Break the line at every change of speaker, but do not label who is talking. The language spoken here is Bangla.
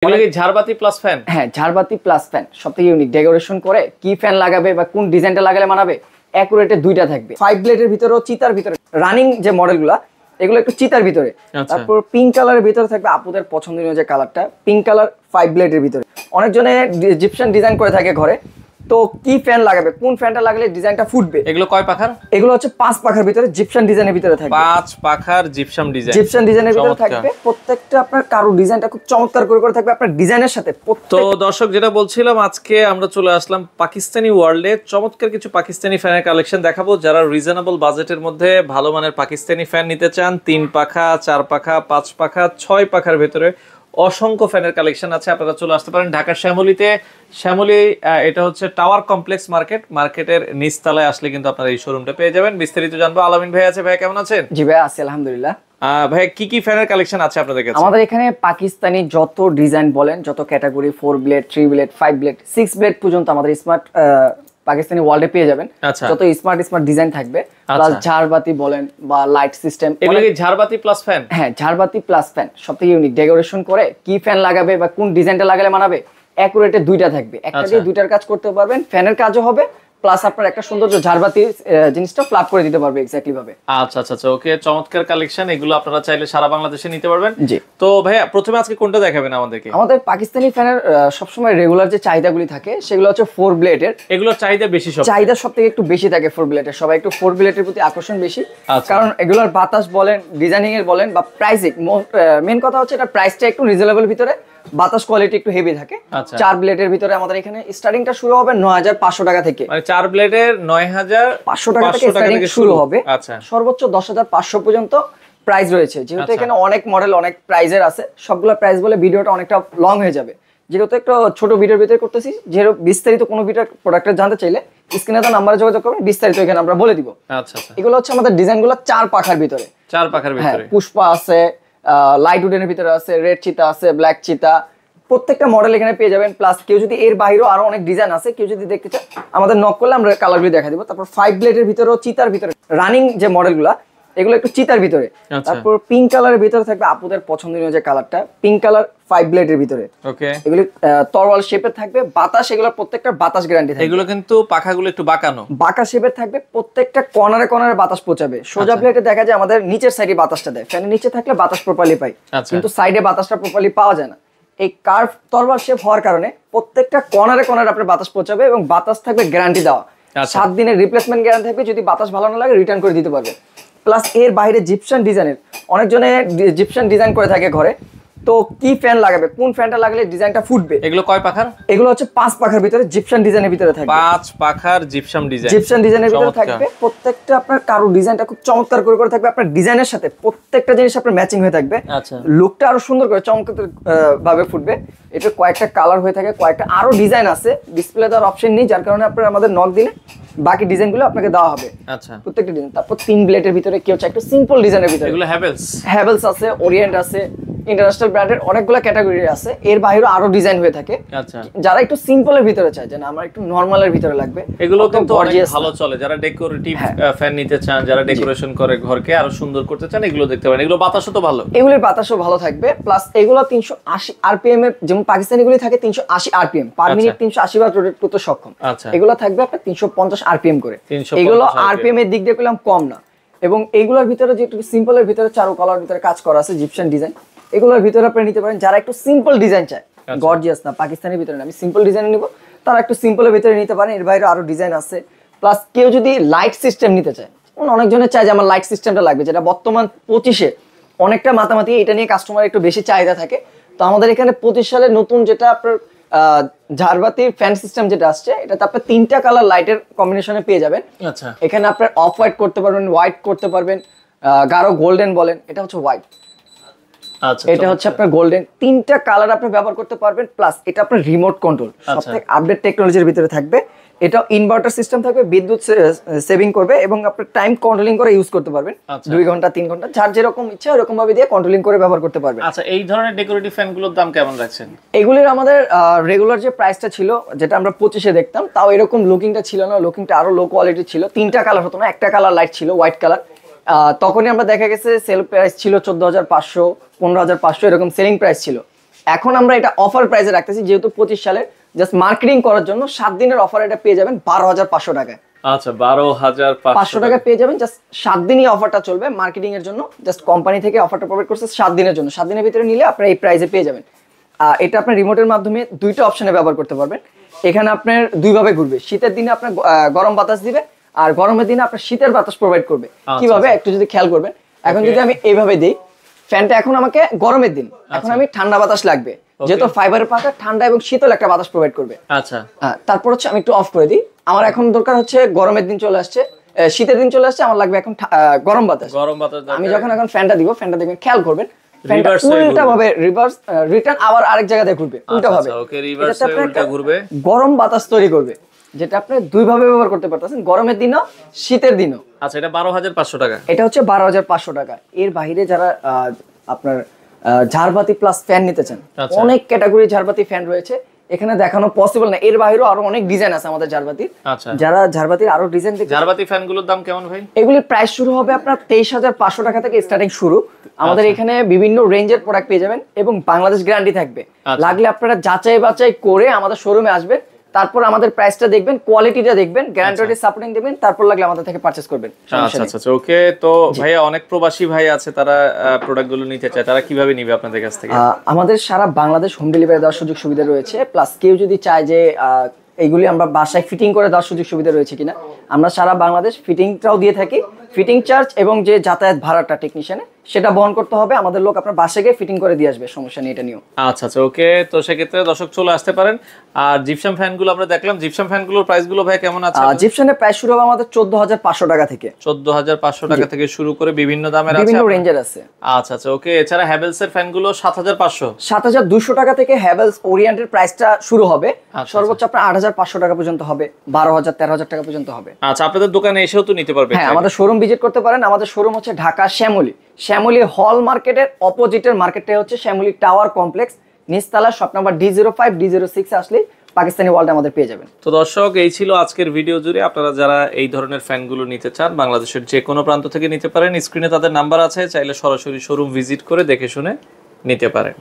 এগুলো কি ঝাড়বাতি প্লাস ফ্যান?
হ্যাঁ, ঝাড়বাতি প্লাস ফ্যান, সবথেকে ইউনিক ডেকোরেশন করে কি ফ্যান লাগাবে বা কোন ডিজাইনটা লাগালে মানাবে, অ্যাকুরেটে দুইটা থাকবে। 5 ব্লেডের ভিতরেও চিতার ভিতরে রানিং যে মডেলগুলো এগুলো একটু চিতার ভিতরে, তারপর পিঙ্ক কালারের ভিতরে থাকবে আপুদের পছন্দনীয় যে কালারটা, পিঙ্ক কালার 5 ব্লেডের ভিতরে। অনেকজনে জিপসান ডিজাইন করে থাকে ঘরে, তো কি ফ্যান লাগাবে, কোন ফ্যানটা লাগালে ডিজাইনটা ফুটবে।
এগুলো কয় পাখার?
এগুলো হচ্ছে 5 পাখার ভিতরে জিপসান ডিজাইনের ভিতরে থাকবে।
5 পাখার জিপসাম ডিজাইন,
জিপসান ডিজাইনের ভিতরে থাকবে। প্রত্যেকটা আপনার কারো ডিজাইনটা খুব চমৎকার করে থাকবে আপনার ডিজাইনের সাথে।
তো দর্শক যেটা বলছিলাম, আজকে আমরা চলে আসলাম পাকিস্তানি ওয়ার্ল্ডে। চমৎকার কিছু পাকিস্তানি ফ্যানের কালেকশন দেখাবো। যারা রিজনেবল বাজেটের মধ্যে ভালো মানের পাকিস্তানি ফ্যান নিতে চান, 3 পাখা, 4 পাখা, 5 পাখা, 6 পাখার ভেতরে অসংখ্য ফ্যানের কালেকশন আছে। আপনারা চলে আসতে পারেন ঢাকার শ্যামলীতে। শ্যামলী এটা হচ্ছে টাওয়ার কমপ্লেক্স মার্কেট, মার্কেটের নিচতলায় আসলে কিন্তু আপনারা এই শোরুমটা পেয়ে যাবেন। বিস্তারিত জানবো। আলামিন ভাই আছে। ভাই কেমন আছেন?
জি ভাই আছি আলহামদুলিল্লাহ।
ভাই কি ফ্যানের কালেকশন আছে আপনাদের কাছে?
আমাদের এখানে পাকিস্তানি যত ডিজাইন বলেন, যত category, 4 blade, 3 blade, 5 blade, 6 blade পর্যন্ত আমাদের স্মার্ট পাকিস্তানি ওয়ার্ল্ডে পেয়ে যাবেন। যত স্মার্ট ডিজাইন থাকবে, প্লাস ঝাড়বাতি বলেন বা লাইট সিস্টেম।
এগুলো কি ঝাড়বাতি প্লাস ফ্যান?
হ্যাঁ, ঝাড়বাতি প্লাস ফ্যান, সবথেকে ইউনিক ডেকোরেশন করে কি ফ্যান লাগাবে বা কোন ডিজাইনটা লাগালে মানাবে, অ্যাকুরেটে দুইটা থাকবে। একটা দিয়ে দুইটার কাজ করতে পারবেন, ফ্যানের কাজও হবে, প্লাস আপনার একটা সৌন্দর্য ঝাড়বাতি জিনিসটা ফ্ল্যাপ করে দিতে পারবে এক্স্যাক্টলি ভাবে।
আচ্ছা ওকে, চমৎকার কালেকশন। এগুলো আপনারা চাইলে সারা বাংলাদেশে নিতে পারবেন।
জি।
তো ভাইয়া প্রথমে আজকে কোনটা দেখাবেন আমাদেরকে?
আমাদের পাকিস্তানি ফ্যানের সবসময় রেগুলার যে চাহিদাগুলি থাকে সেগুলো হচ্ছে 4 ব্লেডের।
এগুলোর চাহিদা বেশি,
চাহিদা সবথেকে একটু বেশি থাকে 4 ব্লেডের। সবাই একটু 4 ব্লেডের প্রতি আকর্ষণ বেশি, কারণ এগুলোর বাতাস বলেন, ডিজাইনিং এর বলেন বা প্রাইসিং, মেন কথা হচ্ছে এটা প্রাইসটা একটু রিজনেবল ভিতরে, বাতাস কোয়ালিটি একটু হেভি থাকে। 4 ব্লেডের ভিতরে আমাদের এখানে স্টার্টিংটা শুরু হবে 9500 টাকা থেকে।
মানে 4 ব্লেডের 9500 টাকা থেকে
স্টার্টিং শুরু হবে। সর্বোচ্চ 10500 পর্যন্ত প্রাইস রয়েছে। যেহেতু এখানে অনেক মডেল, অনেক প্রাইজের আছে, সবগুলো প্রাইস বলে ভিডিওটা অনেকটা লং হয়ে যাবে। যেহেতু একটা ছোট ভিডিওর ভিতরে করতেছি, যেহেতু বিস্তারিত কোনো ভিডিও প্রোডাক্টের জানতে চাইলে স্ক্রিনে তো নাম্বারে যোগাযোগ করবেন, বিস্তারিত এখানে আমরা বলে দিব। এগুলো হচ্ছে আমাদের ডিজাইনগুলো 4 পাখার ভিতরে।
4 পাখার ভিতরে
পুষ্পা আছে, লাইট উডেনের ভিতরে আছে, রেড চিতা আছে, ব্ল্যাক চিতা, প্রত্যেকটা মডেল এখানে পেয়ে যাবেন। প্লাস কেউ যদি এর বাইরেও আরো অনেক ডিজাইন আছে, কেউ যদি দেখতে চায় আমাদের নক করলে আমরা কালারগুলো দেখা দিব। তারপর 5 ব্লেডের ভিতরেও চিতার ভিতরে রানিং যে মডেলগুলো এগুলো একটু চিতার ভিতরে। তারপর পিঙ্ক কালারের ভিতরে থাকবে আপুদের পছন্দনীয় যে কালারটা, পিঙ্ক কালার 5 ব্লেডের ভিতরে। ওকে, এগুলো তরোয়াল শেপে থাকবে। বাতাস, এগুলো প্রত্যেকটা বাতাস গ্যারান্টি থাকবে।
এগুলো কিন্তু পাখাগুলো একটু বাঁকানো,
বাঁকা শেপের থাকবে। প্রত্যেকটা কর্নারে বাতাস পৌঁছাবে। সোজা প্লেটে দেখা যায় আমাদের নিচের সাইডে বাতাসটা দেয়, ফ্যানের নিচে থাকলে বাতাস প্রপারলি পাই, কিন্তু সাইডে বাতাসটা প্রপারলি পাওয়া যায় না। এই কার্ভ তরোয়াল শেপ হওয়ার কারণে প্রত্যেকটা কর্নারে আপনার বাতাস পৌঁছাবে এবং বাতাস থাকবে গ্যারান্টি দেওয়া। 7 দিনের রিপ্লেসমেন্ট গ্যারান্টি থাকবে। যদি বাতাস ভালো না লাগে রিটার্ন করে দিতে পারবে। প্লাস এর বাইরে জিপসান ডিজাইনের, অনেকজনে জিপসান ডিজাইন করে থাকে ঘরে, তো কি ফ্যান লাগাবে, কোন ফ্যানটা লাগালে ডিজাইনটা ফুটবে।
এগুলো কয় পাখার?
এগুলো হচ্ছে 5 পাখার ভিতরে জিপসান ডিজাইনের ভিতরে থাকবে।
5 পাখার জিপসাম ডিজাইন,
জিপসান ডিজাইনের ভিতরে থাকবে। প্রত্যেকটা আপনার কারো ডিজাইনটা খুব চমৎকার করে থাকবে আপনার ডিজাইনের সাথে। প্রত্যেকটা জিনিস আপনার ম্যাচিং হয়ে থাকবে। লুকটা আরো সুন্দর করে চমৎকার ভাবে ফুটবে। এটা কয়েকটা কালার হয়ে থাকে, কয়েকটা আরো ডিজাইন আছে। ডিসপ্লে দেওয়ার অপশন নেই, যার কারণে আপনারা আমাদের নক দিলে বাকি ডিজাইনগুলো আপনাকে দেওয়া হবে। প্রত্যেকটা ডিজাইন। তারপর 3 ব্লেডের ভিতরে কেউ চায় একটু সিম্পল ডিজাইনের ভিতরে,
এগুলো
হ্যাভেলস আছে, ওরিয়েন্ট আছে, ইন্টারন্যাশনাল ব্র্যান্ডের অনেকগুলো ক্যাটাগরি আছে। এর বাইরেও আরো ডিজাইন হয়ে থাকে। যারা একটু সিম্পলের ভিতরে চায়, যে না আমার একটু নরমালের ভিতরে লাগবে,
এগুলো কিন্তু অনেক ভালো চলে। যারা ডেকোরেটিভ ফ্যান নিতে চান, যারা ডেকোরেশন করে ঘরকে আরো সুন্দর করতে চান, এগুলো দেখতে পারেন। এগুলো বাতাসও তো ভালো,
এগুলোর বাতাসও ভালো থাকবে। প্লাস এগুলো 380 আরপিএম এর, যেমন পাকিস্তানিগুলি থাকে 380 আরপিএম পার মিনিট, 380 বার রোটেট করতে সক্ষম। এগুলো থাকবে আপনার 350 আরপিএম করে। এগুলো আরপিএম এর দিক দিয়ে কইলাম কম না। এবং এগুলোর ভিতরে যে একটু সিম্পলের ভিতরে চারু কালার ভিতরে কাজ করা আছে, জিপসান ডিজাইন, এগুলোর ভিতরে আপনি নিতে পারেন। যারা একটু সিম্পল ডিজাইন চায়, গর্জিয়াস না, পাকিস্তানের ভিতরে না, আমি সিম্পল ডিজাইন নিব, তারা একটু সিম্পলের ভিতরে নিতে পারেন। এর বাইরে আরো ডিজাইন আছে। প্লাস কেউ যদি লাইট সিস্টেম নিতে চায়, অনেকজনের চায় যে আমার লাইট সিস্টেমটা লাগবে, যেটা বর্তমান 25-এ অনেকটা মাতামাতি এটা নিয়ে কাস্টমার একটু বেশি চাহিদা থাকে। তো আমাদের এখানে 25 সালে নতুন যেটা আপনার ঝাড়বাতির ফ্যান সিস্টেম যেটা আসছে, এটাতে আপনি 3টা কালার লাইটের কম্বিনেশনে পেয়ে যাবেন। এখানে আপনার অফ হোয়াইট করতে পারবেন, হোয়াইট করতে পারবেন, গাঢ় গোল্ডেন বলেন, এটা হচ্ছে হোয়াইট, এটা হচ্ছে আপনার গোল্ডেন। 3টা কালার আপনি ব্যবহার করতে পারবেন। প্লাস এটা আপনার রিমোট কন্ট্রোল, সবথেকে আপডেট টেকনোলজির ভিতরে থাকবে। এটা ইনভার্টার সিস্টেম থাকবে, বিদ্যুৎ সেভিং করবে এবং আপনি টাইম কন্ট্রোলিং করে ইউজ করতে পারবেন। 2 ঘন্টা 3 ঘন্টা যার যেরকম ইচ্ছা এরকম ভাবে দিয়ে কন্ট্রোলিং করে ব্যবহার করতে পারবেন।
আচ্ছা, এই ধরনের ডেকোরেটিভ ফ্যানগুলোর দাম কেমন রাখছেন?
এগুলির আমাদের রেগুলার যে প্রাইসটা ছিল, যেটা আমরা 25-এ দেখতাম, তাও এরকম লুকিংটা ছিল না। লুকিংটা আরো লো কোয়ালিটি ছিল। 3টা কালার হতো না, একটা কালার লাইট ছিল, হোয়াইট কালার। তখনই আমরা দেখা গেছে সেল প্রাইস ছিল 14,500, 15,500 এরকম সেলিং প্রাইস ছিল। এখন আমরা এটা অফার প্রাইসে রাখতেছি, যেহেতু 25 সালের জাস্ট মার্কেটিং করার জন্য 7 দিনের অফার এটা পেয়ে যাবেন 12,500 টাকায়।
আচ্ছা 12,500
টাকা পেয়ে যাবেন, জাস্ট 7 দিনই অফারটা চলবে মার্কেটিং এর জন্য। জাস্ট কোম্পানি থেকে অফারটা প্রোভাইড করছে 7 দিনের জন্য, 7 দিনের ভিতরে নিলে আপনারা এই প্রাইসে পেয়ে যাবেন। এটা আপনার রিমোটের মাধ্যমে দুইটা অপশনে ব্যবহার করতে পারবেন। এখানে আপনার দুই ভাবে ঘুরবে, শীতের দিনে আপনার গরম বাতাস দিবে আর গরমের দিনে আপনার শীতের বাতাস প্রোভাইড করবে। কিভাবে একটু যদি খেয়াল করবেন, এখন যদি আমি এইভাবে দেই ফ্যানটা, এখন আমাকে গরমের দিন, এখন আমি ঠান্ডা বাতাস লাগবে, যেহেতু ফাইবারের পাতা ঠান্ডা এবং শীতল একটা বাতাস প্রোভাইড করবে।
আচ্ছা
তারপর হচ্ছে আমি একটু অফ করে দিই, আমার এখন দরকার হচ্ছে গরমের দিন চলে আসছে, শীতের দিন চলে আসছে, আমার লাগবে এখন গরম বাতাস। আমি যখন এখন ফ্যানটা দিব, ফ্যানটা দেখবেন খেয়াল করবেন ফ্যানটা উল্টা ভাবে রিভার্স রিটার্ন আবার আরেক জায়গা দিয়ে ঘুরবে, উল্টা ভাবে।
ওকে, রিভার্স উল্টা ঘুরবে,
গরম বাতাস তৈরি করবে, যেটা আপনি দুই ভাবে ব্যবহার করতে পারতেছেন, গরমের দিনও শীতের দিনও।
আচ্ছা এটা 12,500 টাকা,
এটা হচ্ছে 12,500 টাকা। এর বাইরে যারা আপনার ঝাড়বাতি প্লাস ফ্যান নিতে চান, অনেক ক্যাটাগরি ঝাড়বাতি ফ্যান রয়েছে, এখানে দেখানো পসিবল না। এর বাইরেও আরো অনেক ডিজাইন আছে আমাদের ঝাড়বাতির।
আচ্ছা
যারা ঝাড়বাতির আরো ডিজাইন দেখতে,
ঝাড়বাতি ফ্যানগুলোর দাম কেমন ভাই?
এগুলির প্রাইস শুরু হবে আপনার 23,500 টাকা থেকে স্টার্টিং শুরু। আমাদের এখানে বিভিন্ন রেঞ্জের প্রোডাক্ট পেয়ে যাবেন এবং বাংলাদেশ গ্যারান্টি থাকবে। লাগলে আপনারা যাচাই বাছাই করে আমাদের শোরুমে আসবেন, তারপর আমাদের প্রাইসটা দেখবেন, কোয়ালিটিটা দেখবেন, গ্যারান্টি সাপোর্টিং দেখবেন, তারপর লাগলে আমাদের থেকে পারচেজ করবেন।
আচ্ছা আচ্ছা ওকে। তো ভাইয়া অনেক প্রবাসী ভাই আছে, তারা প্রোডাক্টগুলো নিতে চায়, তারা কিভাবে নিবে আপনাদের কাছ থেকে?
আমাদের সারা বাংলাদেশ হোম ডেলিভারি দেওয়ার সুযোগ সুবিধা রয়েছে, প্লাস কেউ যদি চায় যে এইগুলি আমরা বাসায় ফিটিং করে দেওয়ার সুযোগ সুবিধা রয়েছে কিনা, আমরা সারা বাংলাদেশ ফিটিংটাও দিয়ে থাকি। ফিটিং চার্জ এবং যে যাতায়াত ভাড়াটা টেকনিশিয়ানে সেটা বহন করতে হবে, আমাদের লোক আপনার বাসায় গিয়ে ফিটিং করে দিয়ে আসবে, সমস্যা নেই এটা নিয়েও।
আচ্ছা আচ্ছা ওকে। তো সেক্ষেত্রে দর্শক চলে আসতে পারেন। আর জিপসাম ফ্যানগুলো আমরা দেখলাম, জিপসাম ফ্যানগুলোর প্রাইসগুলো ভাই কেমন আছে?
জিপসামের প্রাইস শুরু হবে আমাদের 14,500 টাকা থেকে।
14,500 টাকা থেকে শুরু করে বিভিন্ন দামের আছে,
বিভিন্ন রেঞ্জের আছে।
আচ্ছা আচ্ছা ওকে। এছাড়া হ্যাভেলসের ফ্যানগুলো 7,500,
7,200 টাকা থেকে হ্যাভেলস ওরিয়েন্টের প্রাইসটা শুরু হবে, সর্বোচ্চ আপনার 8,500 টাকা পর্যন্ত হবে, 12,000 13,000 টাকা পর্যন্ত হবে।
আচ্ছা আপনাদের দোকানে এসেও তো নিতে পারবে?
হ্যাঁ, আমাদের শোরুম ভিজিট করতে পারেন। আমাদের শোরুম হচ্ছে ঢাকা শ্যামলী হল মার্কেটের অপোজিটের মার্কেটটা হচ্ছে শ্যামলী টাওয়ার কমপ্লেক্স, নিচতলা, শপ নাম্বার D05 D06 আসলে পাকিস্তানি ওয়ার্ল্ড আমাদের পেয়ে যাবেন।
তো দর্শক এই ছিল আজকের ভিডিও জুড়ে। আপনারা যারা এই ধরনের ফ্যানগুলো নিতে চান, বাংলাদেশের যে কোনো প্রান্ত থেকে নিতে পারেন। স্ক্রিনে তাদের নাম্বার আছে, চাইলে সরাসরি শোরুম ভিজিট করে দেখে শুনে নিতে পারেন।